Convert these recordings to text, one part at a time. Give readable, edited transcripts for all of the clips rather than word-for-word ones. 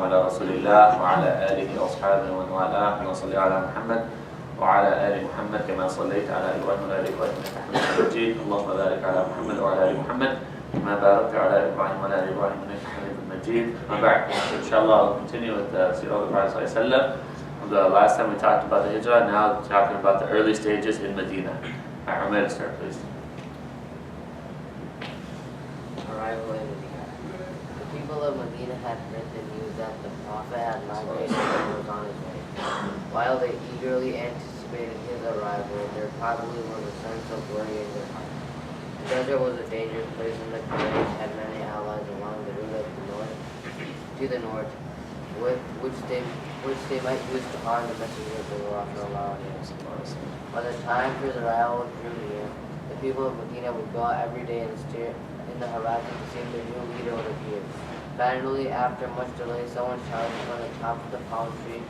على رسول الله وعلى آله وأصحابه ومن والاه اللهم صل على محمد وعلى آل محمد كما صليت على إبراهيم وعلى آل إبراهيم إنك حميد مجيد اللهم بارك على محمد وعلى آل محمد كما باركت على إبراهيم وعلى آل إبراهيم إنك حميد مجيد. Inshallah, I'll continue with the Seerah of the Prophet ﷺ. The last time we talked about the Hijrah, now talking about the early stages in Medina. Mohammad, start please. Arrival in Medina. The people of Medina had heard the news that the Prophet had migrated and was on his way. While they eagerly anticipated his arrival, there probably was a sense of worry in their hearts. The desert was a dangerous place, and the Quraysh had many allies along the route to the north, which they might use to harm the messenger of Allah sallallahu alayhi. By the time for his arrival drew near, the people of Medina would go out every day and stare in the horizon to see if their new leader would appear. Finally, after much delay, someone shouted from the top of the palm tree,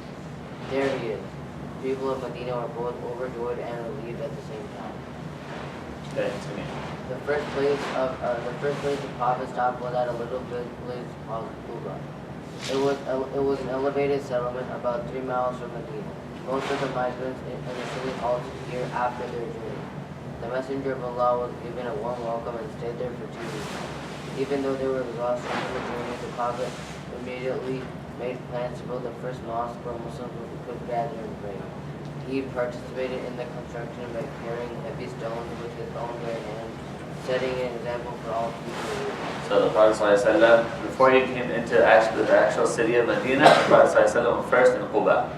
"There he is!" The people of Medina were both overjoyed and relieved at the same time. The first place the Prophet stopped was at a little village called Quba. It was an elevated settlement about 3 miles from Medina. Most of the migrants initially halted here after their journey. The Messenger of Allah was given a warm welcome and stayed there for 2 weeks. Even though they were exhausted from the journey, the Prophet immediately made plans to build the first mosque where Muslims could gather and pray. He participated in the construction by carrying heavy stones with his own bare hands, setting an example for all people. So the Prophet ﷺ, before he came into the actual city of Medina, the Prophet ﷺ was first in Quba.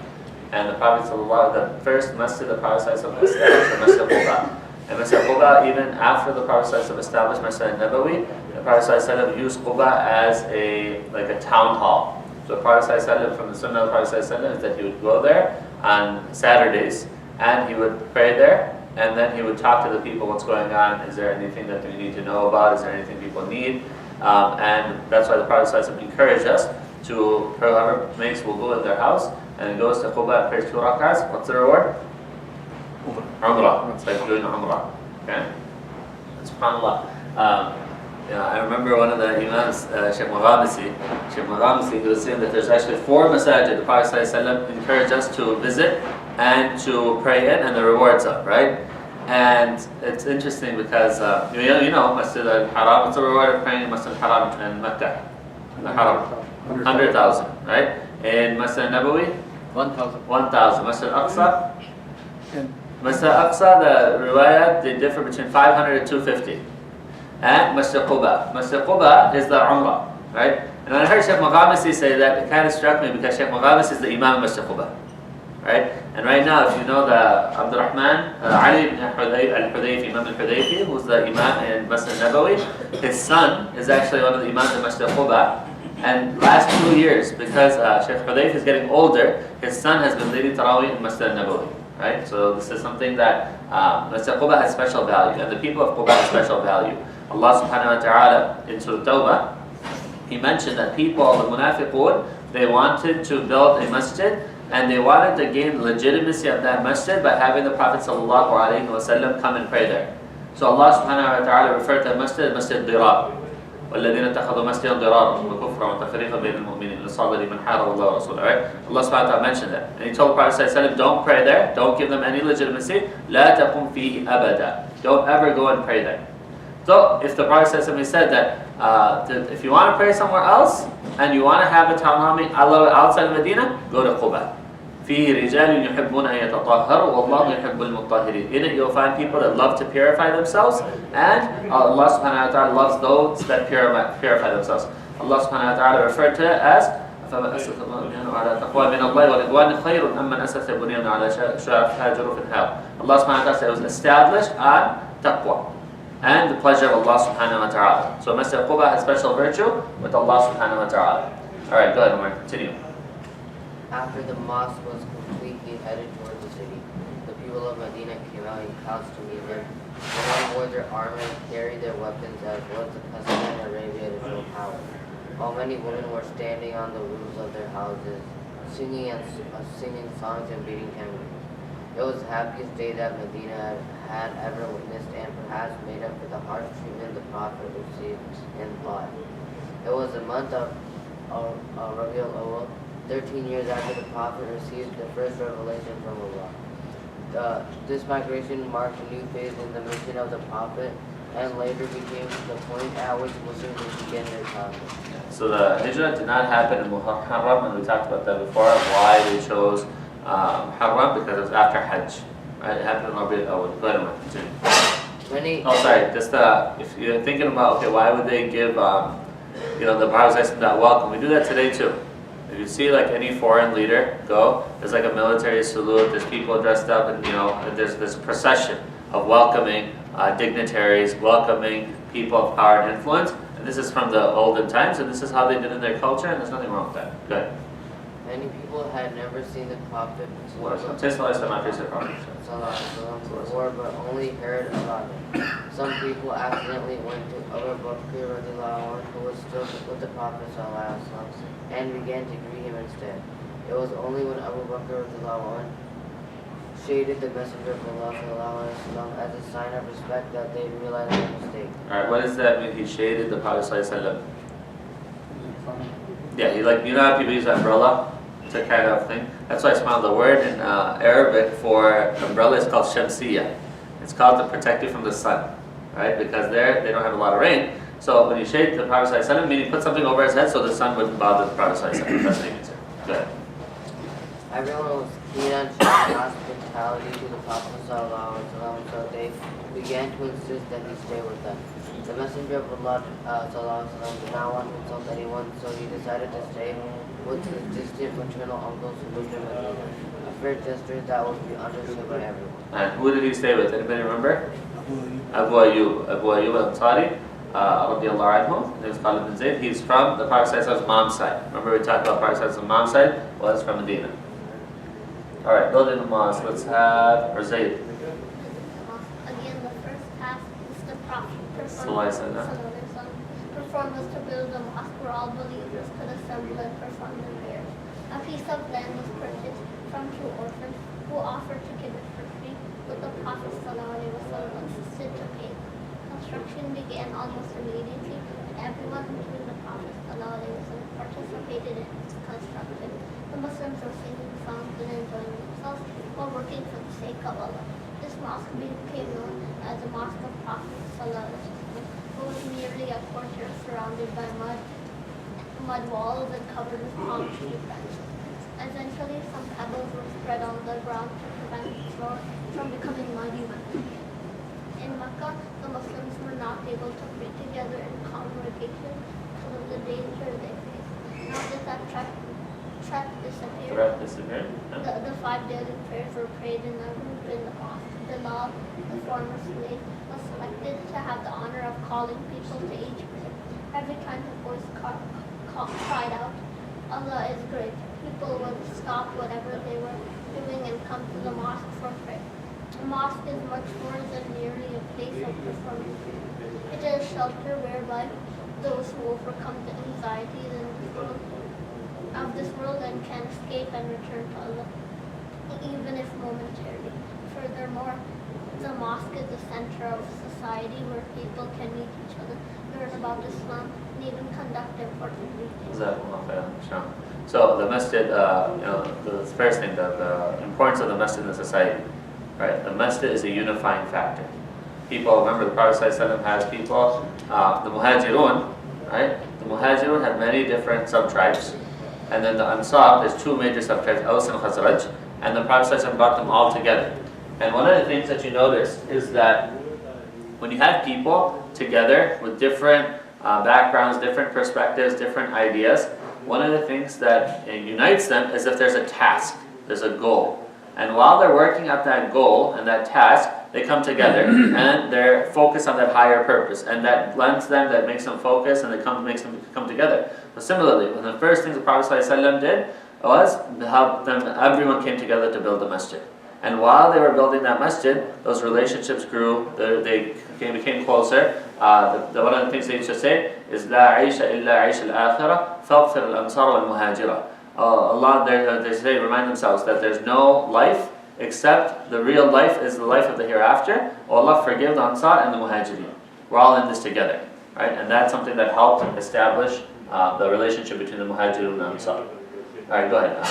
And the Prophet ﷺ, the first masjid the Prophet ﷺ established was Masjid Quba. And Masjid Quba, even after the Prophet ﷺ established Masjid Nabawi, the Prophet ﷺ used Quba as a town hall. So the Prophet ﷺ, from the Sunnah of the Prophet ﷺ, is that he would go there on Saturdays and he would pray there. And then he would talk to the people, what's going on, is there anything that we need to know about, is there anything people need? And that's why the Prophet ﷺ encouraged us to, whoever makes wudu in their house, and goes to Quba and prays 2 rak'ahs, what's the reward? Umrah. It's like doing Umrah. Okay? SubhanAllah. I remember one of the Imams, Sheikh Mohammad, he was saying that there's actually 4 masajid the Prophet ﷺ encouraged us to visit and to pray in, and the rewards of, right? And it's interesting because, you know, Masjid al-Haram, what's the reward of praying in Masjid al-Haram in Mecca? The Haram. 100,000, right? In Masjid al-Nabawi? 1,000. Masjid al-Aqsa? Masjid al-Aqsa, the riwayat, they differ between 500 and 250. And Masjid Quba. Masjid Quba is the Umrah, right? And when I heard Sheikh Mohammad say that, it kind of struck me because Sheikh Mohammad is the Imam of Masjid Quba, right? And right now, if you know the Abdurrahman, Ali ibn al-Hudayfi, Imam al-Hudayfi, who's the Imam in Masjid Nabawi, his son is actually one of the Imams in Masjid Quba. And last 2 years, because Sheikh Hudayfi is getting older, his son has been leading Taraweeh in Masjid Nabawi, right? So this is something that Masjid Quba has special value, and the people of Quba have special value. Allah subhanahu wa ta'ala in Surah Tawbah, He mentioned that people, the munafiqun, they wanted to build a masjid and they wanted to gain legitimacy of that masjid by having the Prophet sallallahu alayhi wasallam come and pray there. So Allah subhanahu wa ta'ala referred to the masjid, Masjid Dirar. وَالَّذِينَ اتَّخَذُوا مَسْجِدًا ضِرَارًا وَكُفْرًا وَتَفْرِيقًا بَيْنَ الْمُؤْمِنِينَ لِصَالِحِ مَنْ حَارَبَ اللَّهَ وَرَسُولَهُ. Right? Allah subhanahu wa ta'ala mentioned that. And He told the Prophet sallallahu alayhi wa sallam, don't pray there, don't give them any legitimacy. لَا تَقُمْ فِيهِ أَبَدًا. Don't ever go and pray there. So, if the Prophet said that if you want to pray somewhere else and you want to have a town hall Allah outside of Medina, go to Quba. فيه رجال يحبون أن يتطهروا والله يحب المطهرين. In it you'll find people that love to purify themselves, and Allah subhanahu wa ta'ala loves those that purify themselves. Allah subhanahu wa ta'ala referred to it as فَمَنْ أَسَّسَ بُنْيَانَهُ عَلَى تَقْوَى مِنَ اللَّهِ وَرِضْوَانٍ خَيْرٌ أَمَّنْ أَسَّسَ بُنْيَانَهُ عَلَى شَفَا جُرُفٍ هَارٍ. Allah subhanahu wa ta'ala said it was established on taqwa and the pleasure of Allah subhanahu wa ta'ala. So Masjid Quba has special virtue with Allah subhanahu wa ta'ala. Alright, go ahead, Umar, continue. After the mosque was complete, he headed towards the city. The people of Medina came out in crowds to meet him. The men wore their armor and carried their weapons as was the custom in Arabia to show power. While many women were standing on the roofs of their houses, singing songs and beating tambourines. It was the happiest day that Medina had ever witnessed, and perhaps made up for the harsh treatment the Prophet received in life. It was the month of Rabiul Awwal, 13 years after the Prophet received the first revelation from Allah. This migration marked a new phase in the mission of the Prophet and later became the point at which Muslims would begin their calendar. So the hijrah did not happen in Muharram, and we talked about that before, why they chose Haram, because it was after Hajj. Right? It happened in Rabiul Awwal. Go ahead and continue. Just if you're thinking about, okay, why would they give the Prophet that welcome? We do that today too. If you see like any foreign leader go, there's like a military salute, there's people dressed up, and there's this procession of welcoming dignitaries, welcoming people of power and influence. And this is from the olden times, and this is how they did in their culture, and there's nothing wrong with that. Good. Many people had never seen the Prophet before, but only heard about him. Some people accidentally went to Abu Bakr radiallahu anhu, who was still with the Prophet sallallahu, and began to greet him instead. It was only when Abu Bakr radiallahu anhu shaded the Messenger of Allah sallallahu as a sign of respect that they realized their mistake. Alright, what does that mean? He shaded the Prophet sallallahu? Yeah, how people use an umbrella? It's a kind of thing. That's why I found the word in Arabic for umbrella is called shamsiyah. It's called to protect you from the sun, right? Because they don't have a lot of rain. So when you shade the Prophet ﷺ, meaning put something over his head so the sun wouldn't bother the Prophet ﷺ. That's the answer. Go ahead. Everyone was keen on showing hospitality to the Prophet ﷺ, so they began to insist that he stay with them. The Messenger of Allah ﷺ did not want to insult anyone, so he decided to stay with his distant maternal uncles who lived in Medina, a fair gesture that would be understood by everyone. And who did he stay with? Anybody remember? Abu Ayyub al-Ansari, radiallahu anhu. His name is Khalid bin Zayd. He's from the Prophet ﷺ's mom's side. Remember we talked about Prophet ﷺ's mom's side was from Medina. Alright, building the mosque. Let's have Zayd. Again, the first task is the Prophet performed was to build a mosque where all believers could assemble and perform their prayers. A piece of land was purchased from two orphans who offered to give it for free, but the Prophet ﷺ insisted to pay. Construction began almost immediately, and everyone, including the Prophet ﷺ, participated in its construction. The Muslims were singing songs and enjoying themselves while working for the sake of Allah. This mosque became known as the Mosque of Prophet ﷺ. It was merely a courtyard surrounded by mud walls and covered with palm tree branches. Eventually, some pebbles were spread on the ground to prevent the floor from becoming muddy. In Mecca, the Muslims were not able to pray together in congregation because of the danger they faced. Now that threat disappeared, the 5 daily prayers were prayed in a group in the mosque. Bilal, the former slave, was selected to have the honor of calling people to each prayer. Every time his voice cried out, Allah is great, people would stop whatever they were doing and come to the mosque for prayer. The mosque is much more than merely a place of performing prayer. It is a shelter whereby those who overcome the anxieties of this world and can escape and return to Allah, even if momentarily. Furthermore, the mosque is the center of society where people can meet each other, learn about Islam, and even conduct important meetings. So the masjid, the first thing, the importance of the masjid in the society, right? The masjid is a unifying factor. People, remember the Prophet ﷺ has people, the muhajirun, right? The muhajirun have many different sub-tribes. And then the Ansar, there's 2 major sub-tribes, Aus and Khazraj, and the Prophet ﷺ brought them all together. And one of the things that you notice is that when you have people together with different backgrounds, different perspectives, different ideas, one of the things that unites them is if there's a task, there's a goal. And while they're working at that goal and that task, they come together and they're focused on that higher purpose. And that lends them, that makes them focus, and makes them come together. So similarly, one of the first things the Prophet ﷺ did was to help them, everyone came together to build the masjid. And while they were building that masjid, those relationships grew, they became closer. One of the things they used to say is, "La aisha illa aish al-akhirah, faghfir al-ansar wal-muhajira." Allah, they say, remind themselves that there's no life except the real life is the life of the hereafter. Allah forgive the Ansar and the Muhajirin. We're all in this together, right? And that's something that helped establish the relationship between the Muhajirun and Ansar. Alright, go ahead.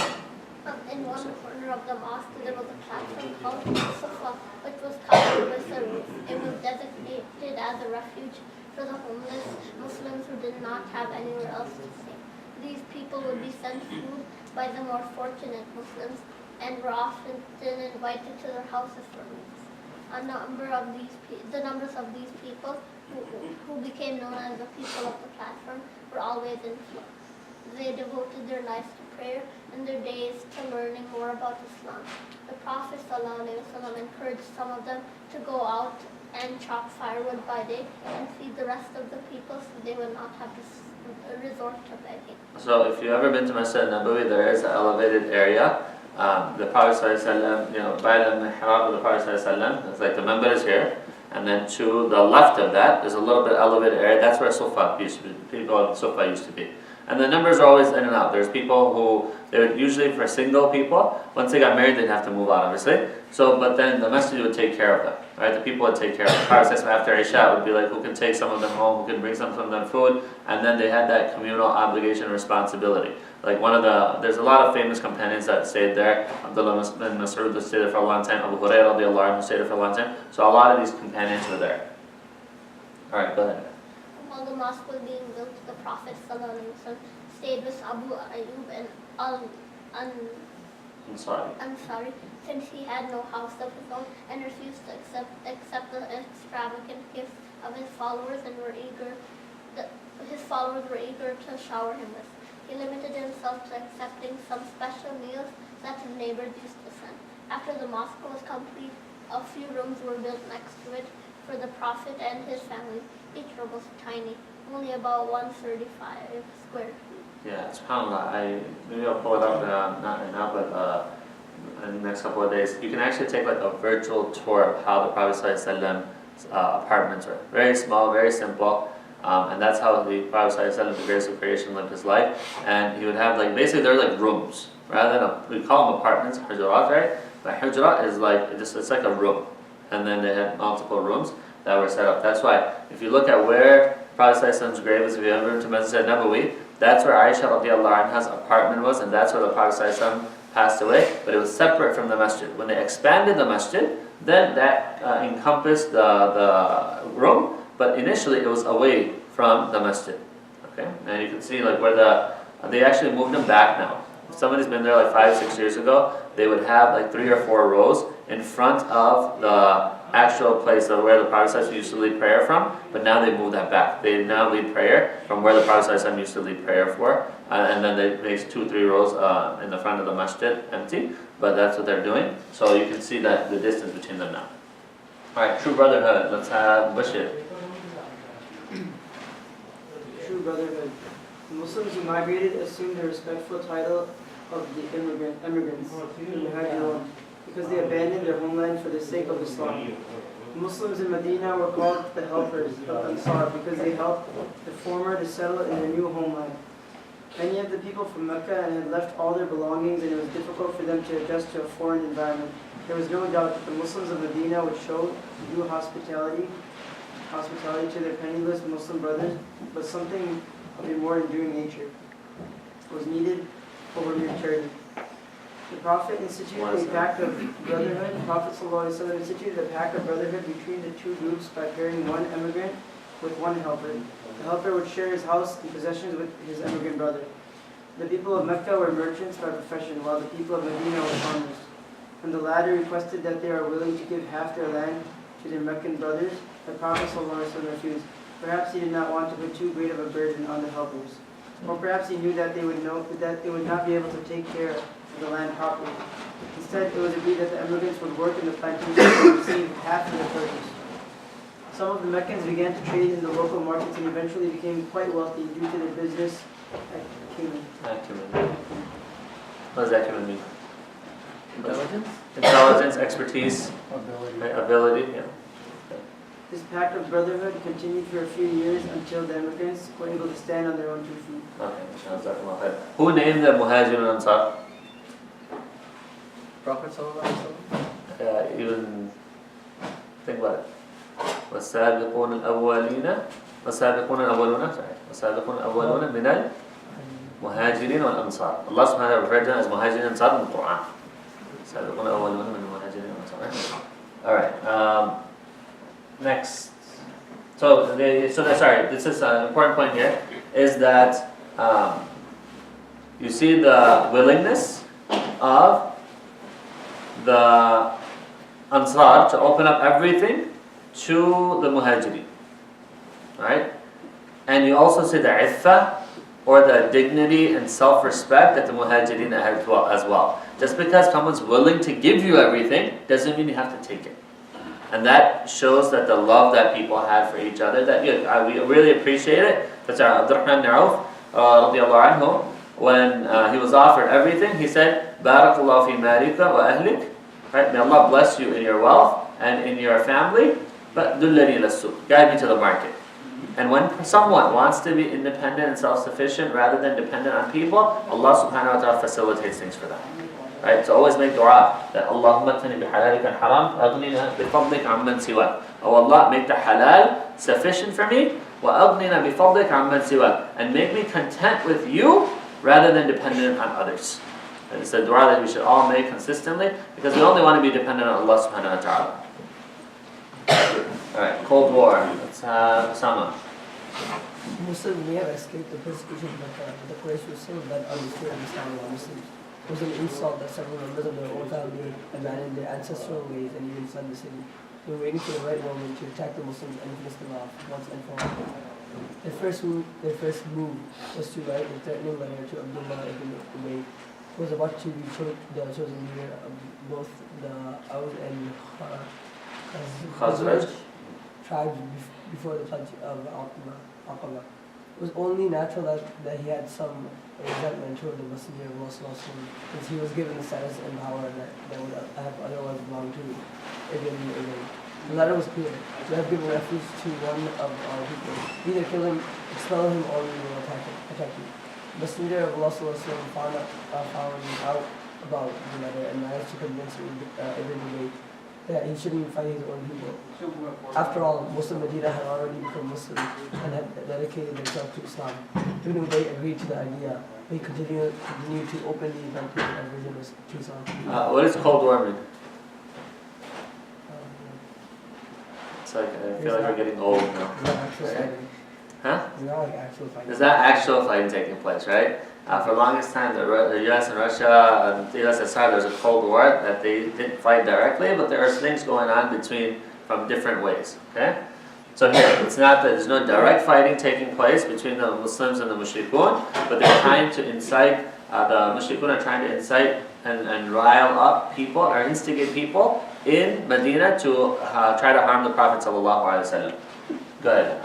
In one corner of the mosque, there was a platform called Safa, which was covered with a roof. It was designated as a refuge for the homeless Muslims who did not have anywhere else to stay. These people would be sent food by the more fortunate Muslims and were often invited to their houses for meals. The numbers of these people who became known as the people of the platform were always in flux. They devoted their lives to prayer and their days to learning more about Islam. The Prophet ﷺ encouraged some of them to go out and chop firewood by day and feed the rest of the people so they would not have to resort to begging. So if you've ever been to Masjid Nabawi, there is an elevated area. The Prophet ﷺ, by the mihrab of the Prophet ﷺ, it's like the member is here, and then to the left of that, there's a little bit elevated area. That's where Sufa used to be. People of Sufa used to be. And the numbers are always in and out. There's people who, they would usually for single people, once they got married, they'd have to move out, obviously. So, but then the masjid would take care of them, right? The people would take care of them. The Prophet after Isha would be like, who can take some of them home, who can bring some of them food, and then they had that communal obligation and responsibility. Like there's a lot of famous companions that stayed there. Abdullah bin Mas'ud stayed there for a long time. Abu Hurairah radiallahu anhu stayed there for a long time. So a lot of these companions were there. Alright, go ahead. While the mosque was being built, the Prophet ﷺ stayed with Abu Ayyub and Ansari since he had no house of his own and refused to accept the extravagant gifts of his followers his followers were eager to shower him with. He limited himself to accepting some special meals that his neighbors used to send. After the mosque was complete, a few rooms were built next to it for the Prophet and his family. Each room was tiny, only about 135 square feet. Yeah, subhanAllah. Maybe I'll pull it up, not right now, but in the next couple of days. You can actually take like a virtual tour of how the Prophet ﷺ's apartments were. Very small, very simple. And that's how the Prophet ﷺ, the greatest of creation, lived his life. And he would have basically they're like rooms. Rather than, we call them apartments, hujurat, right? But hujurat is it's like a room. And then they had multiple rooms that were set up. That's why, if you look at where Prophet ﷺ's grave is, if you ever been to Masjid Nabawi, that's where Aisha radiallahu anha's apartment was, and that's where the Prophet ﷺ passed away, but it was separate from the masjid. When they expanded the masjid, then that encompassed the room, but initially it was away from the masjid. Okay, and you can see where they actually moved them back now. If somebody's been there 5-6 years ago, they would have 3 or 4 rows in front of the actual place of where the Prophet used to lead prayer from, but now they moved that back. They now lead prayer from where the Prophet used to lead prayer for, and then they make 2-3 rows in the front of the masjid empty, but that's what they're doing. So you can see that the distance between them now. Alright, true brotherhood. Let's have Bashir. True brotherhood. The Muslims who migrated assumed the respectful title of the immigrants, the Muhajirun, because they abandoned their homeland for the sake of Islam. The Muslims in Medina were called the helpers of Ansar because they helped the former to settle in their new homeland. Many of the people from Mecca had left all their belongings, and it was difficult for them to adjust to a foreign environment. There was no doubt that the Muslims of Medina would show due hospitality to their penniless Muslim brothers, but something of a more enduring nature was needed over mere charity. The Prophet instituted a pact of brotherhood. The Prophet ﷺ instituted a pact of brotherhood between the two groups by pairing one immigrant with one helper. The helper would share his house and possessions with his immigrant brother. The people of Mecca were merchants by profession, while the people of Medina were farmers. When the latter requested that they are willing to give half their land to their Meccan brothers, the Prophet ﷺ refused. Perhaps he did not want to put too great of a burden on the helpers. Or perhaps he knew that they would not be able to take care of the land properly. Instead, it was agreed that the immigrants would work in the plantations and receive half of the produce. Some of the Meccans began to trade in the local markets and eventually became quite wealthy due to their business acumen. What does acumen mean? Intelligence? Intelligence, expertise, ability. Yeah. This pact of brotherhood continued for a few years until the immigrants were able to stand on their own 2 feet. Okay, who named the Muhajirun and Ansar? Prophet sallallahu. Even think about it. والسابقون الأولون sorry. والسابقون الأولون من المهاجرين والأنصار. Allah subhanahu wa ta'ala referred to them as muhajirin and ansar in the Quran. السابقون الأولون من المهاجرين والأنصار. Alright, next. So this is an important point here, is that you see the willingness of the Ansar to open up everything to the Muhajirin, right? And you also see the iffah, or the dignity and self-respect that the Muhajirin had as well. Just because someone's willing to give you everything doesn't mean you have to take it. And that shows that the love that people had for each other, that we really appreciate it. That's our Abdurrahman ibn Auf, radiallahu anhu, when he was offered everything, he said, Barakallahu fi marika wa ahlik, right? May Allah bless you in your wealth and in your family, but dullani lasuk, guide me to the market. And when someone wants to be independent and self-sufficient rather than dependent on people, Allah subhanahu wa ta'ala facilitates things for them. Right? So always make dua that Allahumma kfini bihalalika and haram, aghnina bifadlik amman siwak. Oh Allah, make the halal sufficient for me, wa aghnina bifadlik amman siwak. And make me content with you rather than dependent on others. And it's a dua that we should all make consistently, because we only want to be dependent on Allah subhanahu wa ta'ala. Alright, Cold War. Let's have Osama. Muslims may have escaped the persecution, but the Quraysh was so bad on the spirit of Islam and Muslims. It was an insult that several members of their own family abandoned their ancestral ways and even fled the city. They were waiting for the right moment to attack the Muslims and finish them off once and for all. Their first move was to write a threatening letter to Abdullah ibn Ubay, who was about to be the chosen leader of both the Aus and Khazraj tribes before the pledge of Aqaba. It was only natural that he had some resentment toward the Messenger of Allah, since he was given the status and power that would have otherwise belonged to Ibn Ubay. The letter was clear: "We have given refuge to one of our people. Either kill him, expel him, or we will attack you." The Messenger of Allah found out about the letter and managed to convince Ibn Ubay that he shouldn't fight his own people. After all, most of Medina had already become Muslim and had dedicated themselves to Islam. Ibn Ubay agreed to the idea. He continued to openly practice and vision to Islam. What does Cold War mean? It's like, I feel like we're getting old now. Huh? It's not like actual fighting. There's not actual fighting taking place, right? For the longest time, the U.S. and Russia and the USSR, there was a Cold War that they didn't fight directly, but there are things going on from different ways. Okay, so here it's not that there's no direct fighting taking place between the Muslims and the Mushrikun, but they're trying to incite. The Mushrikun are trying to incite and rile up people or instigate people in Medina to try to harm the Prophet sallallahu alaihi wasallam. Go ahead.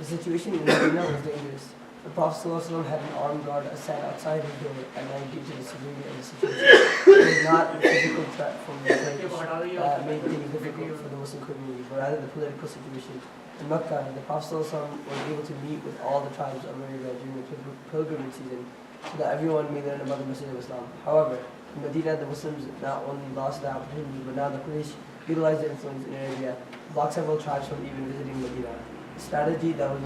The situation in Medina was dangerous. The Prophet ﷺ had an armed guard sat outside his door at night due to the severity of the situation. It was not the physical threat from the Quraysh that made things difficult for the Muslim community, but rather the political situation. In Mecca, the Prophet ﷺ was able to meet with all the tribes of Arabia during the pilgrimage season, so that everyone may learn about the message of Islam. However, in Medina, the Muslims not only lost the opportunity, but now the Quraysh utilized their influence in Arabia, blocked several tribes from even visiting Medina. Strategy that was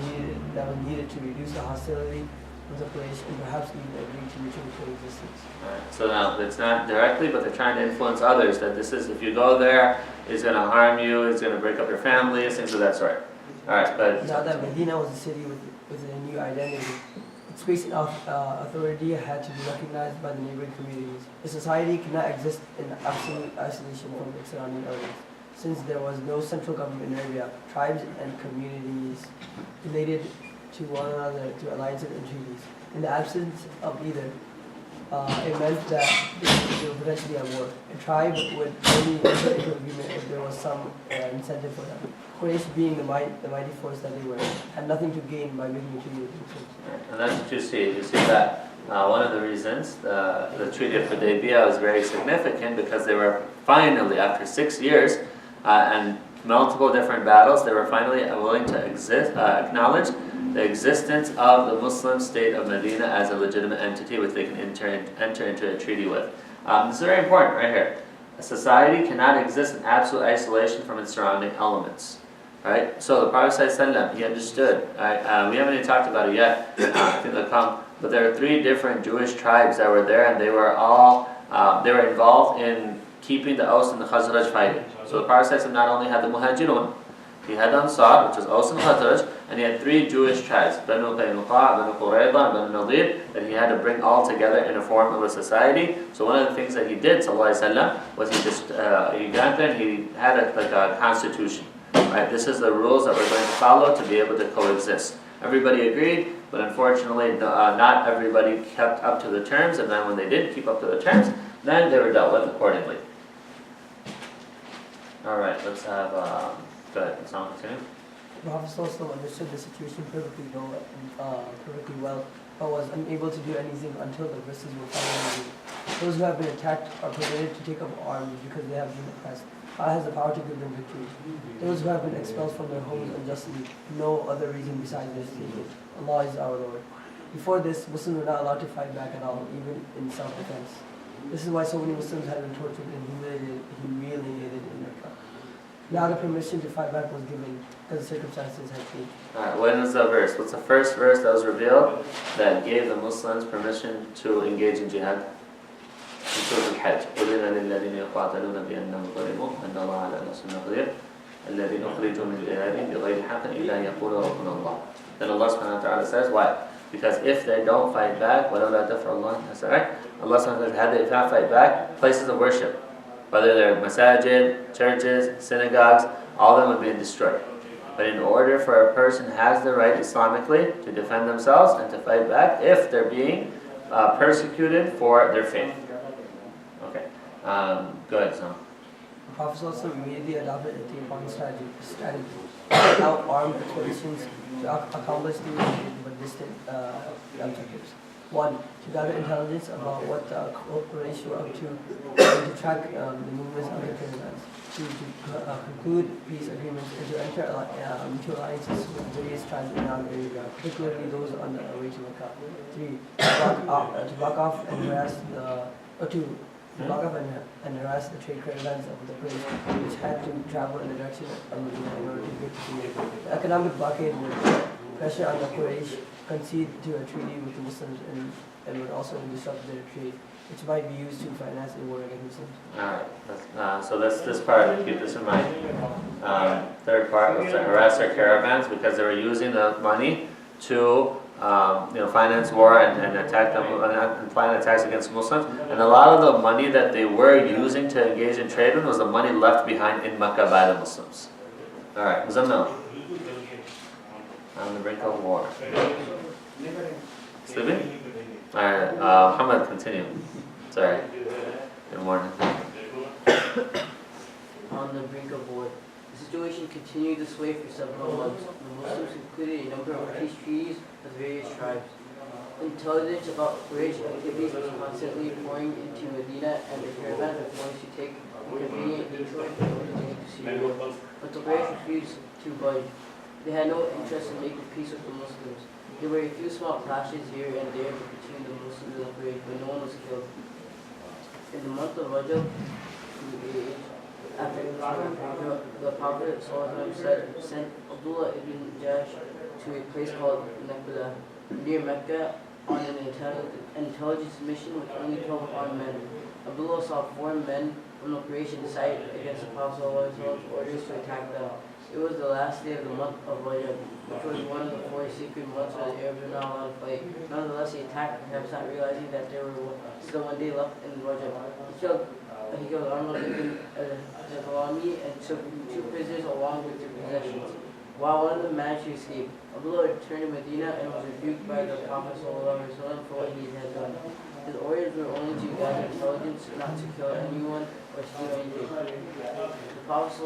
needed to reduce the hostility of the Quraysh and perhaps even agree to mutual coexistence. Right. So now it's not directly, but they're trying to influence others. That this is, if you go there, it's going to harm you. It's going to break up your families, things of that sort. All right, but now that Medina was a city with a new identity, its space and authority had to be recognized by the neighboring communities. The society could not exist in absolute isolation from its surrounding areas. Since there was no central government in Arabia, tribes and communities related to one another through alliances and treaties. In the absence of either, it meant that they were potentially at war. A tribe would only enter into agreement if there was some incentive for them. Quraysh, being the mighty force that they were, had nothing to gain by making a treaty with Muslims. and that's what you see. You see that one of the reasons the Treaty of Hudaybiyah was very significant, because they were finally, after 6 years, and multiple different battles, they were finally willing to acknowledge the existence of the Muslim state of Medina as a legitimate entity which they can enter into a treaty with. This is very important right here. A society cannot exist in absolute isolation from its surrounding elements. Right? So the Prophet ﷺ, he understood. Right? We haven't even talked about it yet. I think they'll come. But there are 3 different Jewish tribes that were there, and they were all they were involved in keeping the Aus and the Khazraj fighting. So the Prophet ﷺ not only had the Muhajirun, he had the Ansar, which was Aus and Khazraj, and he had 3 Jewish tribes, Banu Qaynuqa, Banu Qurayza, and Banu Nadir, that he had to bring all together in a form of a society. So one of the things that he did, sallallahu alayhi wasallam, was he got there and he had a constitution. Right? This is the rules that we're going to follow to be able to coexist. Everybody agreed, but unfortunately not everybody kept up to the terms, and then when they did keep up to the terms, then they were dealt with accordingly. Alright, let's have, go ahead, let's not continue. The Prophet ﷺ understood the situation perfectly well, but was unable to do anything until the verses were finally revealed. Those who have been attacked are permitted to take up arms because they have been oppressed. Allah has the power to give them victory. Those who have been expelled from their homes unjustly, no other reason besides their statement. Allah is our Lord. Before this, Muslims were not allowed to fight back at all, even in self-defense. This is why so many Muslims had been tortured and humiliated in Mecca. Now the permission to fight back was given because the circumstances had changed. Alright, when is the verse? What's the first verse that was revealed that gave the Muslims permission to engage in jihad? In Surah Al-Hajj. أُذِنَ لِلَّذِينَ يُقَاتَلُونَ بِأَنَّهُمْ ظُلِمُوا أَنَّ اللَّهَ عَلَى نَصْرِهِمْ قَدِيرٌ الَّذِينَ أُخْرِجُوا مِنْ دِيَارِهِمْ بِغَيْرِ حَقٍّ إِلَّا أَن يَقُولُوا رَبُّنَا اللَّهُ. Then Allah subhanahu wa ta'ala says, why? Because if they don't fight back, وَلَوْلَا دَفْعُ اللَّهِ النَّاسَ, right? Allah subhanahu wa ta'ala says, had they not fight back, places of worship, whether they're masajid, churches, synagogues, all of them would be destroyed. But in order for a person has the right Islamically to defend themselves and to fight back if they're being persecuted for their faith. Okay, go ahead, Sam. The Prophet also immediately adopted a three-pronged strategy. Without armed expeditions to accomplish the but distant objectives. 1. To gather intelligence about what the Quraysh were up to and to track the movements of their caravans. 2. To conclude peace agreements and to enter into alliances with various tribes around the area, particularly those on the way to Mecca. 3. To block off and harass the trade caravans of the Quraysh, which had to travel in the direction of Medina in order to get to Medina. The economic blockade would pressure on the Quraysh concede to a treaty with the Muslims and would also disrupt their trade, which might be used to finance a war against Muslims. Alright, so that's this part, keep this in mind. Third part was to harass their caravans because they were using the money to finance war and attack them and plan attacks against Muslims. And a lot of the money that they were using to engage in trade with was the money left behind in Mecca by the Muslims. Alright, Muzammil. On the brink of war. Sleeping? Alright, Mohammad, continue. Sorry. Good morning. On the brink of war. The situation continued this way for several months. The Muslims concluded a number of peace treaties with various tribes. Intelligence about Quraysh activities was constantly pouring into Medina, and the caravans were forced to take a convenient detour in order to get to Syria. But the Quraysh refused to budge. They had no interest in making peace with the Muslims. There were a few small clashes here and there between the Muslims and the Quraysh, but no one was killed. In the month of Rajab, after the Prophet sent Abdullah ibn Jash to a place called Naperville, near Mecca, on an intelligence mission with only 12 armed men. Abdullah saw 4 men from the Quraysh and decided against the Prophet's orders to attack them. It was the last day of the month of Rajab, which was one of the 4 sacred months where the Arabs were not allowed to fight. Nonetheless, he attacked, perhaps not realizing that there were still 1 day left in Rajab. He killed Arnold ibn al-Halami and took 2 prisoners along with their possessions. While one of them managed to escape, Abdullah returned to Medina and was rebuked by the Prophet sallallahu for what he had done. His orders were only to gather intelligence, not to kill anyone or steal anything. The Prophet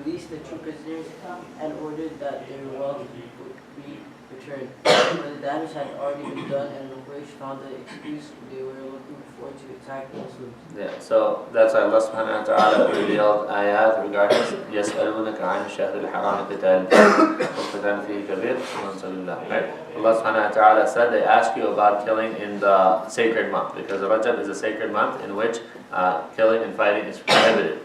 released the 2 prisoners and ordered that their wealth be returned. But the damage had already been done, and the Quraysh found the excuse they were looking for to attack the Muslims. Yeah, so that's why Allah subhanahu wa ta'ala revealed ayat regarding يَسْأَلُونَكَ عَنِ الشَّهْرِ الْحَرَامِ قِتَالٍ وَقِتَالٍ فِيهِ كَبِيرٌ right? Allah subhanahu wa ta'ala said they ask you about killing in the sacred month, because Rajab is a sacred month in which killing and fighting is prohibited.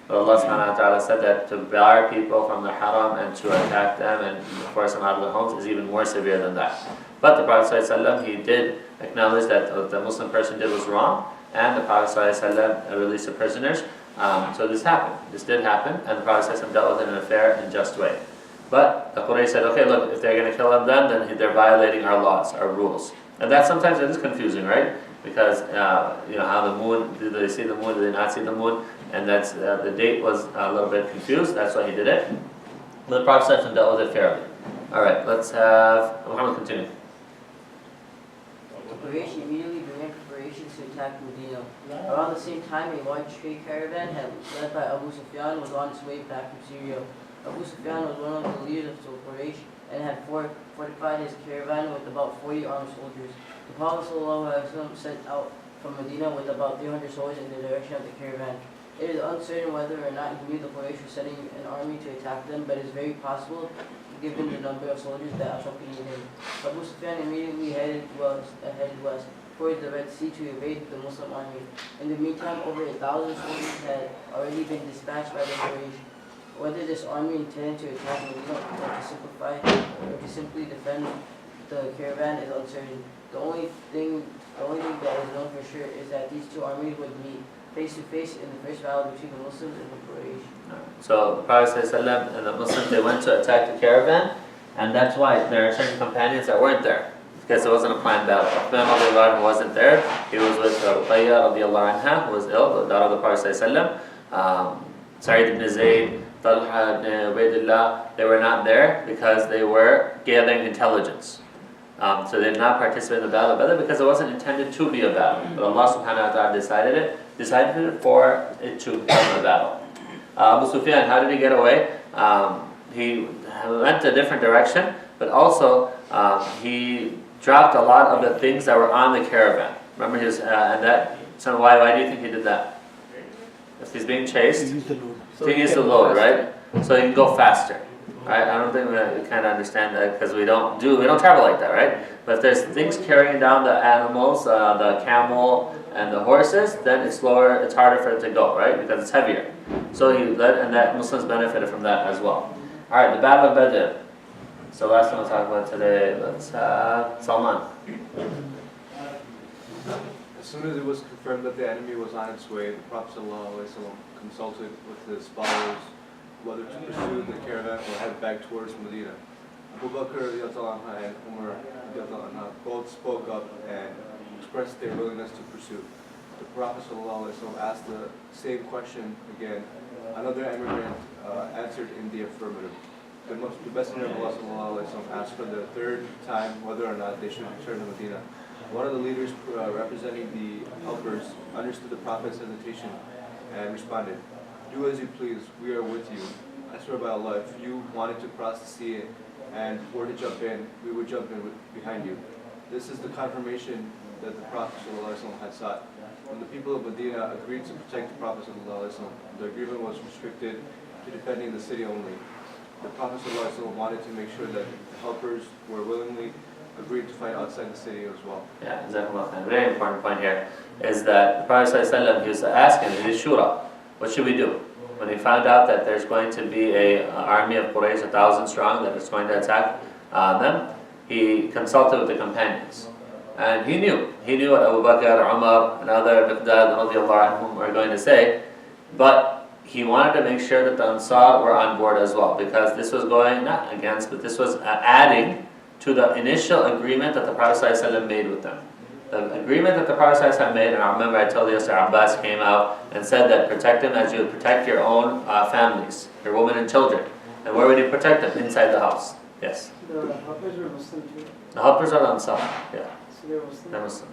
But Allah subhanahu wa ta'ala said that to bar people from the haram and to attack them and force them out of their homes is even more severe than that. But the Prophet ﷺ, he did acknowledge that what the Muslim person did was wrong, and the Prophet ﷺ released the prisoners. So this happened. This did happen, and the Prophet ﷺ dealt with it in a fair and just way. But the Quraysh said, okay, look, if they're going to kill them then they're violating our laws, our rules. And that sometimes it is confusing, right? Because, how the moon, did they see the moon, did they not see the moon? And that's the date was a little bit confused, that's why he did it. But the Prophet ﷺ dealt with it fairly. Alright, let's have Mohammad continue. The Quraysh immediately began preparations to attack Medina. Around the same time, a large trade caravan led by Abu Sufyan was on its way back from Syria. Abu Sufyan was one of the leaders of the Quraysh and had fortified his caravan with about 40 armed soldiers. The Prophet ﷺ sent out from Medina with about 300 soldiers in the direction of the caravan. It is uncertain whether or not he knew the Quraysh were sending an army to attack them, but it is very possible, given the number of soldiers that accompanied him. Abu Sufyan immediately headed west towards the Red Sea to evade the Muslim army. In the meantime, over 1,000 soldiers had already been dispatched by the Quraysh. Whether this army intended to attack Medina or to simply defend the caravan is uncertain. The only thing that is known for sure is that these two armies would meet face to face in the first battle between the Muslims and the Quraysh. So the Prophet ﷺ and the Muslims, they went to attack the caravan, and that's why there are certain companions that weren't there, because it wasn't a planned battle. Uthman radiallahu anhu wasn't there. He was with Ruqayya radiallahu anha, who was ill, the daughter of the Prophet ﷺ. Sa'id ibn Zayd, Talha ibn Ubaidullah, they were not there because they were gathering intelligence. So they did not participate in the battle of Badr because it wasn't intended to be a battle. But Allah subhanahu wa ta'ala decided it for it to become a battle. Abu Sufyan, how did he get away? He went a different direction, but also he dropped a lot of the things that were on the caravan. Remember his, so why do you think he did that? If he's being chased, he used the load, right? So he can go faster. Right? I don't think we kind of understand that because we don't travel like that, right? But if there's things carrying down the animals, the camel and the horses, then it's slower, it's harder for it to go, right? Because it's heavier. So and that Muslims benefited from that as well. All right, the Battle of Badr. So last one we'll talk about today. Let's Salman. As soon as it was confirmed that the enemy was on its way, the Prophet ﷺ consulted with his followers whether to pursue the caravan or head back towards Medina. Abu Bakr and Umar both spoke up and expressed their willingness to pursue. The Prophet ﷺ asked the same question again. Another emigrant answered in the affirmative. The Messenger of Allah ﷺ asked for the third time whether or not they should return to Medina. One of the leaders representing the helpers understood the Prophet's hesitation and responded, "Do as you please, we are with you. I swear by Allah, if you wanted to cross the sea and were to jump in, we would jump in behind you." This is the confirmation that the Prophet ﷺ had sought. When the people of Medina agreed to protect the Prophet ﷺ, the agreement was restricted to defending the city only. The Prophet ﷺ wanted to make sure that the helpers were willingly agreed to fight outside the city as well. Yeah, exactly. A very important point here is that the Prophet ﷺ, he was asking, his shura, what should we do? When he found out that there's going to be an army of Quraysh, 1,000 strong, that is going to attack them, he consulted with the companions. And he knew what Abu Bakr, Umar, and other Miqdad radiallahu anhum were going to say, but he wanted to make sure that the Ansar were on board as well, because this was going, not against, but this was adding to the initial agreement that the Prophet ﷺ made with them. The agreement that the Prophet ﷺ made, and I remember I told you yesterday, Abbas came out and said that protect them as you would protect your own families, your women and children. And where would he protect them? Inside the house. Yes. The helpers were Muslim too. The helpers are the Ansar. Yeah. So they're Muslim. They're Muslim.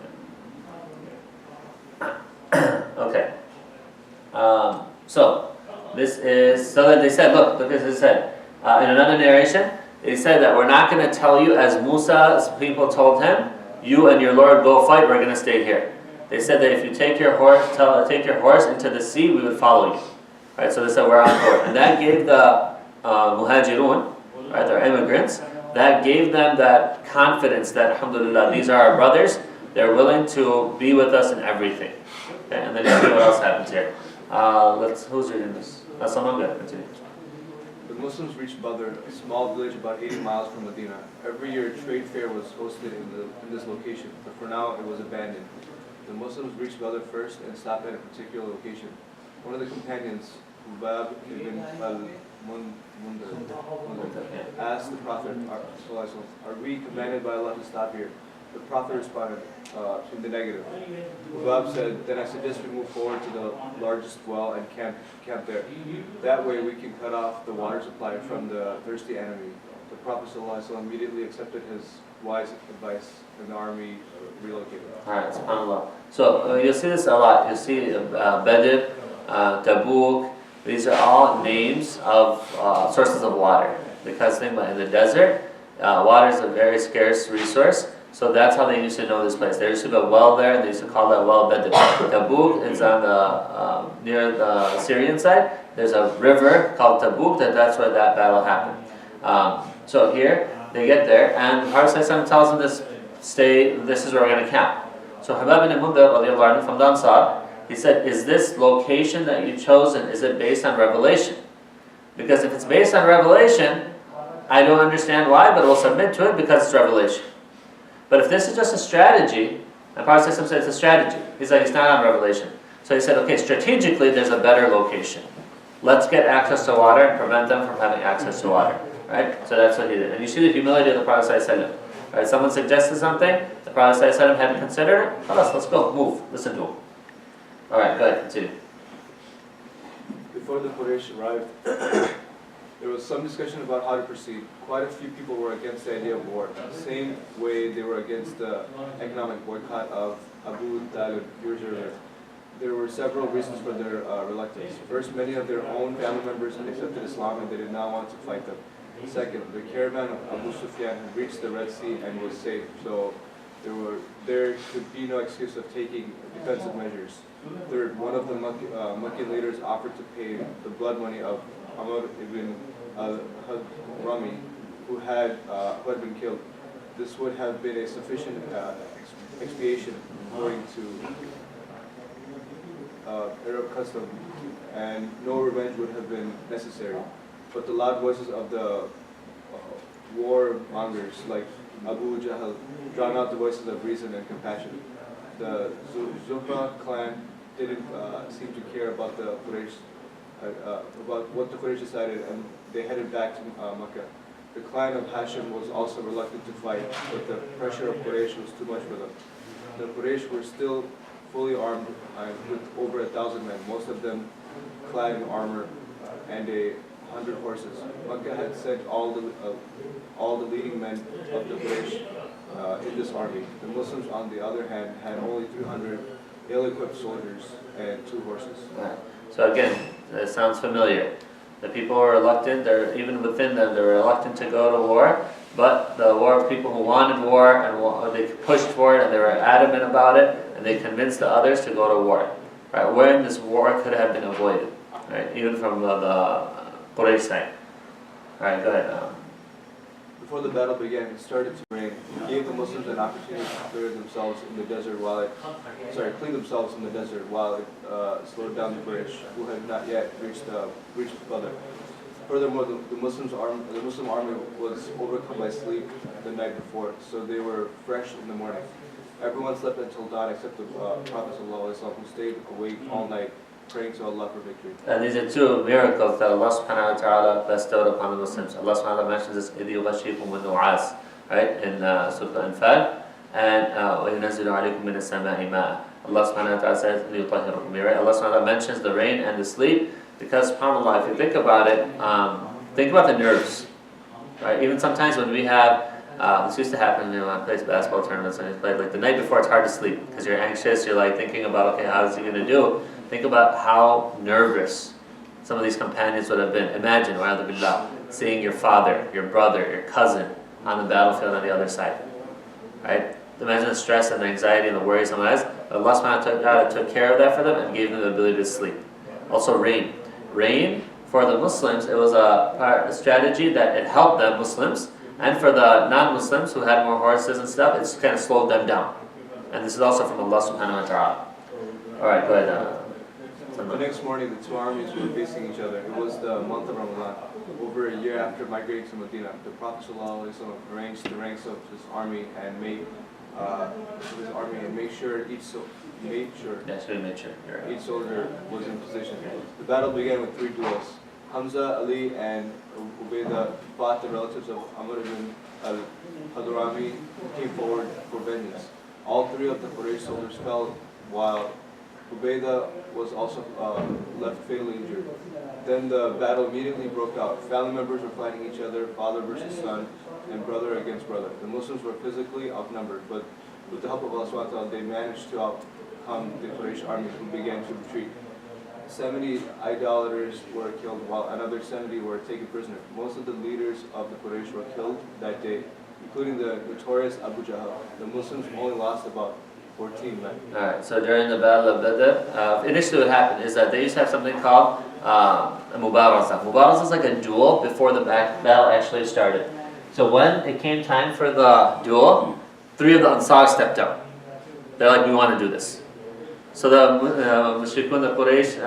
Yeah. Okay. So that they said, look as it said in another narration. They said that we're not going to tell you as Musa's people told him, you and your Lord go fight, we're going to stay here. They said that if you take your horse into the sea, we would follow you. Right? So they said we're on board. And that gave the muhajirun, right, they're immigrants, that gave them that confidence that, alhamdulillah, these are our brothers. They're willing to be with us in everything. Okay, and then you see what else happens here. Who's reading this? Someone good. Continue. The Muslims reached Badr, a small village about 80 miles from Medina. Every year, a trade fair was hosted in this location, but for now, it was abandoned. The Muslims reached Badr first and stopped at a particular location. One of the companions, Hubab ibn al-Mundhir, asked the Prophet, "Are we commanded by Allah to stop here?" The Prophet responded in the negative. Hubab said, "Then I suggest we move forward to the largest well and camp there. That way we can cut off the water supply from the thirsty enemy." The Prophet ﷺ immediately accepted his wise advice and the army relocated. Alright, subhanAllah. So you'll see this a lot. You'll see Badr, Tabuk. These are all names of sources of water. Because think about it, in the desert, water is a very scarce resource. So that's how they used to know this place. There used to be a well there, and they used to call that well Badr. Tabuk is on the near the Syrian side. There's a river called Tabuk. That's where that battle happened. So here they get there, and the Prophet ﷺ tells them this: "Stay. This is where we're going to camp." So Hubab ibn Mundhir from the Ansar, he said, "Is this location that you've chosen? Is it based on revelation? Because if it's based on revelation, I don't understand why, but we'll submit to it because it's revelation. But if this is just a strategy," and Prophet ﷺ said it's a strategy. He's like, it's not on revelation. So he said, okay, strategically there's a better location. Let's get access to water and prevent them from having access to water. Right? So that's what he did. And you see the humility of the Prophet ﷺ. Right? Someone suggested something, the Prophet ﷺ hadn't considered it. Let's go, move, listen to him. Alright, go ahead, continue. Before the Quraysh arrived, there was some discussion about how to proceed. Quite a few people were against the idea of war, the same way they were against the economic boycott of Abu Talib years earlier. There were several reasons for their reluctance. First, many of their own family members had accepted Islam and they did not want to fight them. Second, the caravan of Abu Sufyan had reached the Red Sea and was safe, so there could be no excuse of taking defensive measures. Third, one of the Meccan leaders offered to pay the blood money of Amr ibn al-Hadrami, who had been killed. This would have been a sufficient expiation according to Arab custom, and no revenge would have been necessary. But the loud voices of the warmongers like Abu Jahl drowned out the voices of reason and compassion. The Zuhra clan didn't seem to care about the Quraysh, about what the Quraysh decided, and they headed back to Makkah. The clan of Hashim was also reluctant to fight, but the pressure of Quraysh was too much for them. The Quraysh were still fully armed with over 1,000 men, most of them clad in armor and 100 horses. Makkah had sent all the leading men of the Quraysh in this army. The Muslims, on the other hand, had only 300 ill-equipped soldiers and 2 horses. Right. So again, it sounds familiar. The people were reluctant, even within them, they were reluctant to go to war, but the war people who wanted war, and they pushed for it, and they were adamant about it, and they convinced the others to go to war. Right? When this war could have been avoided, right? Even from the Quraysh side. Alright, go ahead. Before the battle began, it started to rain. It gave the Muslims an opportunity to clean themselves in the desert while it slowed down the British, who had not yet reached Badr. Furthermore, the Muslim army was overcome by sleep the night before, so they were fresh in the morning. Everyone slept until dawn except the Prophet ﷺ, who stayed awake all night, praying to Allah for victory. And these are 2 miracles that Allah subhanahu wa ta'ala bestowed upon the Muslims. Allah subhanahu wa ta'ala mentions this إِذْ يُغَشِّيكُمُ النُّعَاسِ, right, in Surah Al-Anfal, and وَيُنَزِّلُ عَلَيْكُم مِّنَ السَّمَاءِ مَاءً. Allah subhanahu wa ta'ala says, لِيُطَهِّرَكُمْ, right? Allah subhanahu wa ta'ala mentions the rain and the sleep, because subhanAllah, if you think about it, think about the nerves, right? Even sometimes when we have, this used to happen when I played basketball tournaments, and I played, like the night before it's hard to sleep, because you're anxious, you're like thinking about, okay, how is he going to do? Think about how nervous some of these companions would have been. Imagine, billah, seeing your father, your brother, your cousin on the battlefield on the other side. Right? Imagine the stress and the anxiety and the worry someone has. Allah subhanahu wa ta'ala took care of that for them and gave them the ability to sleep. Also rain. Rain, for the Muslims, it was a strategy that it helped them, Muslims, and for the non-Muslims who had more horses and stuff, it's kind of slowed them down. And this is also from Allah subhanahu wa ta'ala. Alright, go ahead. The next morning, the two armies were facing each other. It was the month of Ramadan. Over a year after migrating to Medina, the Prophet sallallahu, arranged the ranks of his army and made sure each soldier was in position. The battle began with 3 duels. Hamza, Ali, and Ubaidah fought the relatives of Amr ibn al-Hadrami, who came forward for vengeance. All 3 of the Quraysh soldiers fell, while Ubaidah was also left fatally injured. Then the battle immediately broke out. Family members were fighting each other, father versus son, and brother against brother. The Muslims were physically outnumbered, but with the help of Allah subhanahu wa ta'ala, they managed to outcome the Quraysh army, who began to retreat. 70 idolaters were killed, while another 70 were taken prisoner. Most of the leaders of the Quraysh were killed that day, including the notorious Abu Jahl. The Muslims only lost about 14 men. Alright, so during the Battle of Badr, initially what happened is that they used to have something called a Mubarazah. Mubarazah is like a duel before the battle actually started. So when it came time for the duel, 3 of the Ansar stepped up. They're like, we want to do this. So the Mushrikun, the Quraysh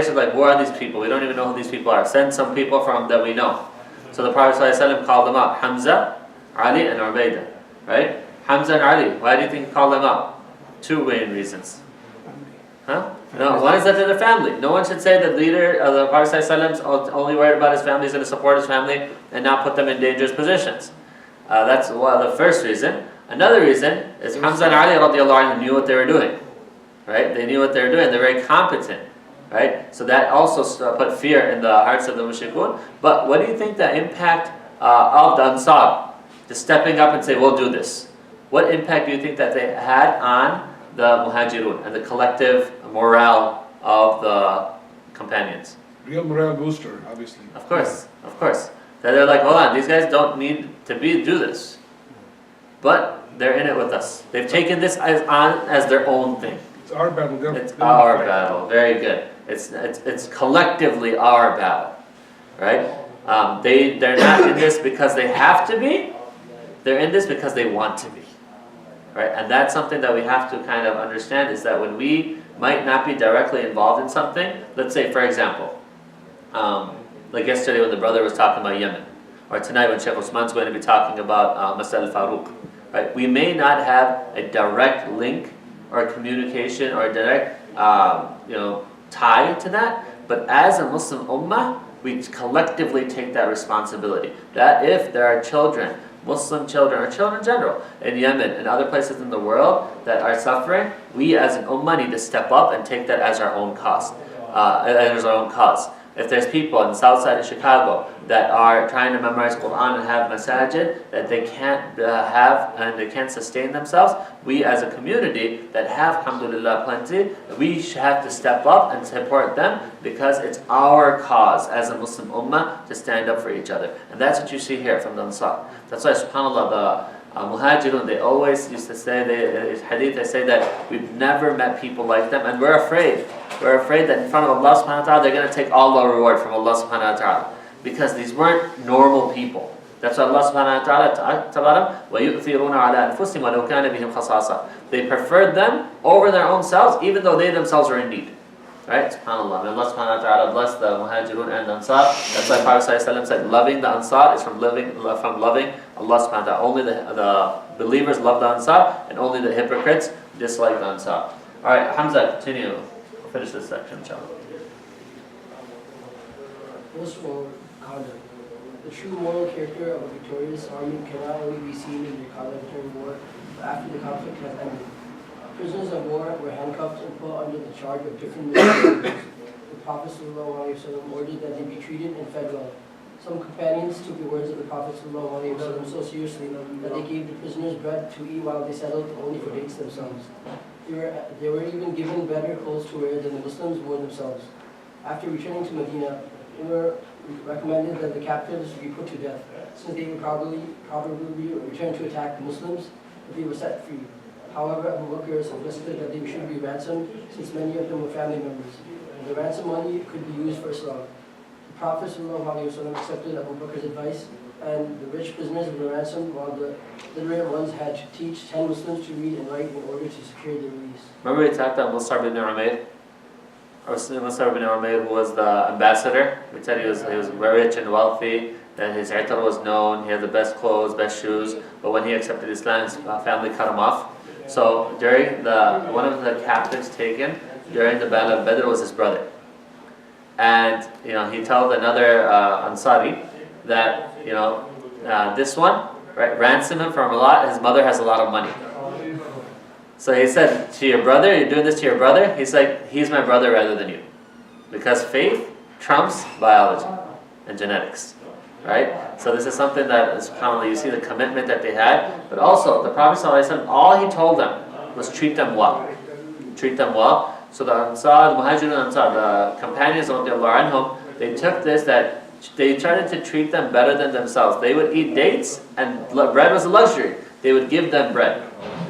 are like, who are these people? We don't even know who these people are. Send some people from that we know. So the Prophet ﷺ called them up, Hamza, Ali, and Ubaidah. Right? Hamza and Ali, why do you think he called them up? 2 main reasons. Huh? No, one is that they're the family. No one should say that leader of the Prophet ﷺ is only worried about his family, he's going to support his family and not put them in dangerous positions. That's the first reason. Another reason is Hamza and Ali radiallahu anhu knew what they were doing. Right? They knew what they were doing. They're very competent. Right? So that also put fear in the hearts of the mushrikun. But what do you think the impact of the Ansar, just stepping up and say, we'll do this? What impact do you think that they had on the Muhajirun and the collective morale of the companions? Real morale booster, obviously. Of course. That they're like, hold on, these guys don't need to do this. But they're in it with us. They've taken this as their own thing. It's our battle. It's our battle. Very good. It's collectively our battle, right? They're not in this because they have to be. They're in this because they want to be, right? And that's something that we have to kind of understand, is that when we might not be directly involved in something, let's say, for example, like yesterday when the brother was talking about Yemen, or tonight when Sheikh Usman's going to be talking about Masal al-Faruq, right? We may not have a direct link or communication or direct tie to that, but as a Muslim ummah, we collectively take that responsibility. That if there are children, Muslim children, or children in general, in Yemen and other places in the world that are suffering, we as an ummah need to step up and take that as our own cause. If there's people in the south side of Chicago that are trying to memorize Quran and have masajid that they can't have and they can't sustain themselves, we as a community that have, alhamdulillah, plenty, we have to step up and support them, because it's our cause as a Muslim ummah to stand up for each other. And that's what you see here from the Ansar. That's why, subhanAllah, the Muhajirun, they always used to say, they say that we've never met people like them, and we're afraid. We're afraid that in front of Allah subhanahu wa ta'ala, they're going to take all the reward from Allah subhanahu wa ta'ala. Because these weren't normal people. That's why Allah subhanahu wa ta'ala talked about them. وَيُؤْثِرُونَ عَلَىٰ أَنفُسِهِمْ وَلَوْ كَانَ بِهِمْ خَصَاصَةٌ. They preferred them over their own selves, even though they themselves were in need. Right? SubhanAllah. May Allah subhanahu wa ta'ala bless the Muhajirun and the Ansar. That's why Prophet ﷺ said, loving the Ansar is from loving Allah subhanahu wa ta'ala. Only the believers love the Ansar, and only the hypocrites dislike the Ansar. Alright, Hamza, continue. We'll finish this section, inshallah. First of all, conduct. The true moral character of a victorious army cannot only be seen in their conduct during war, but after the conflict has ended. Prisoners of war were handcuffed and put under the charge of different military. The Prophet ﷺ ordered that they be treated and fed well. Some companions took the words of the Prophet ﷺ so seriously that they gave the prisoners bread to eat while they settled only for dates themselves. They were even given better clothes to wear than the Muslims wore themselves. After returning to Medina, Umar recommended that the captives be put to death, since they would probably return to attack the Muslims if they were set free. However, Abu Bakr suggested that they should be ransomed, since many of them were family members, and the ransom money could be used for Islam. The Prophet ﷺ accepted Abu Bakr's advice and the rich prisoners were ransomed, while the literate ones had to teach 10 Muslims to read and write in order to secure their release. Remember we talked about Mus'ab ibn Umair? Or Mus'ab ibn Umair, who was the ambassador. We said he was very rich and wealthy, that his itar was known, he had the best clothes, best shoes, but when he accepted Islam, his family cut him off. So during one of the captives taken during the Battle of Badr was his brother. And he told another Ansari that this one, right, ransom him from a lot. His mother has a lot of money. So he said to your brother, you're doing this to your brother? He's like, he's my brother rather than you, because faith trumps biology and genetics, right? So this is something that is commonly, you see the commitment that they had, but also the Prophet ﷺ, all he told them was treat them well. Treat them well. So the Ansar, the Muhajirun and Ansar, the companions of anhum, they took this, that they tried to treat them better than themselves. They would eat dates, and bread was a luxury. They would give them bread.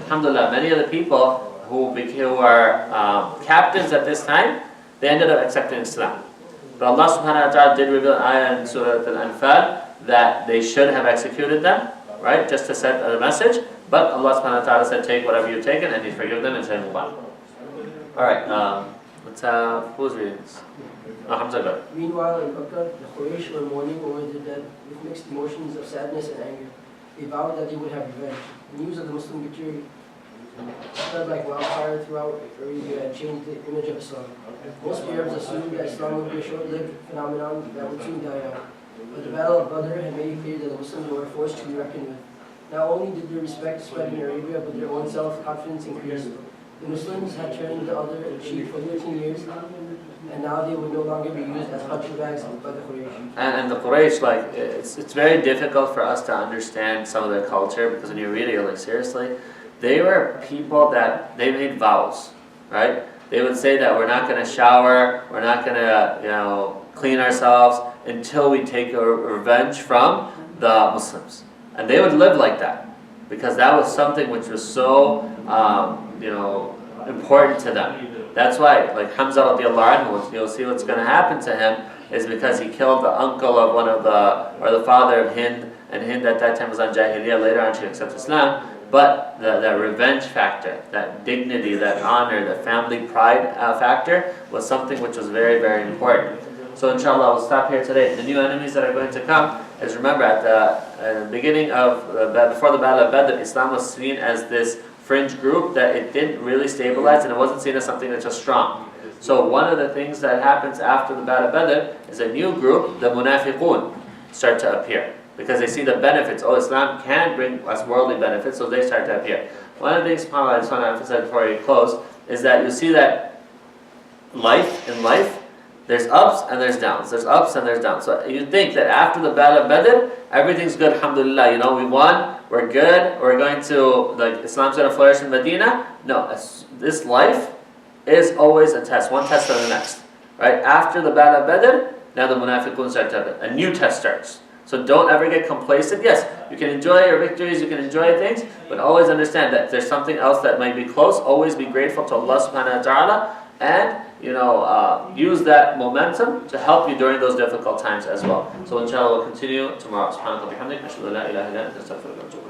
Alhamdulillah, many of the people who are captives at this time, they ended up accepting Islam. But Allah subhanahu wa ta'ala did reveal an ayah in Surah Al-Anfal that they should have executed them, right, just to send a message. But Allah subhanahu wa ta'ala said, take whatever you've taken and He forgive them and say move on. Alright, let's have, who's reading this? Hamza, go. Meanwhile, in Makkah, the Quraysh were mourning over their dead with mixed emotions of sadness and anger. They vowed that they would have revenge. The news of the Muslim victory spread like wildfire throughout Arabia and changed the image of Islam. Most Arabs assumed that Islam would be a short-lived phenomenon that would soon die out. But the Battle of Badr had made it clear that the Muslims were a force to be reckoned with. Not only did their respect spread in Arabia, but their own self-confidence increased. The Muslims had turned the other cheek for 13 years, and now they would no longer be used as punching bags by the Quraysh. And the Quraysh, like, it's very difficult for us to understand some of their culture, because when you read it, you're like, seriously? They were people that, they made vows, right? They would say that we're not going to shower, we're not going to, clean ourselves until we take a revenge from the Muslims. And they would live like that, because that was something which was so, important to them. That's why, like Hamza radiallahu anhu, you'll see what's going to happen to him is because he killed the uncle of the father of Hind, and Hind at that time was on Jahiliyyah, later on she accepted Islam. But the revenge factor, that dignity, that honor, the family pride factor was something which was very, very important. So inshallah, we'll stop here today. The new enemies that are going to come is, remember, at the beginning of, before the Battle of Badr, Islam was seen as this fringe group that it didn't really stabilize, and it wasn't seen as something that's just strong. So one of the things that happens after the Battle of Badr is a new group, the munafiqun, start to appear. Because they see the benefits. Oh, Islam can bring us worldly benefits, so they start to appear. One of the things, subhanAllah, I just want to emphasize before we close, is that you see that in life, there's ups and there's downs. There's ups and there's downs. So you think that after the Battle of Badr, everything's good, alhamdulillah, we won, we're good, we're going to, Islam's going to flourish in Medina. No, this life is always a test, one test after the next. Right? After the Battle of Badr, now the munafiqun start to, a new test starts. So don't ever get complacent. Yes, you can enjoy your victories, you can enjoy things, but always understand that if there's something else that might be close, always be grateful to Allah subhanahu wa ta'ala, and use that momentum to help you during those difficult times as well. So inshallah we'll continue tomorrow. Subhanallahi wa bihamdihi, ashhadu an la ilaha illa anta, astaghfiruka wa atubu ilayk.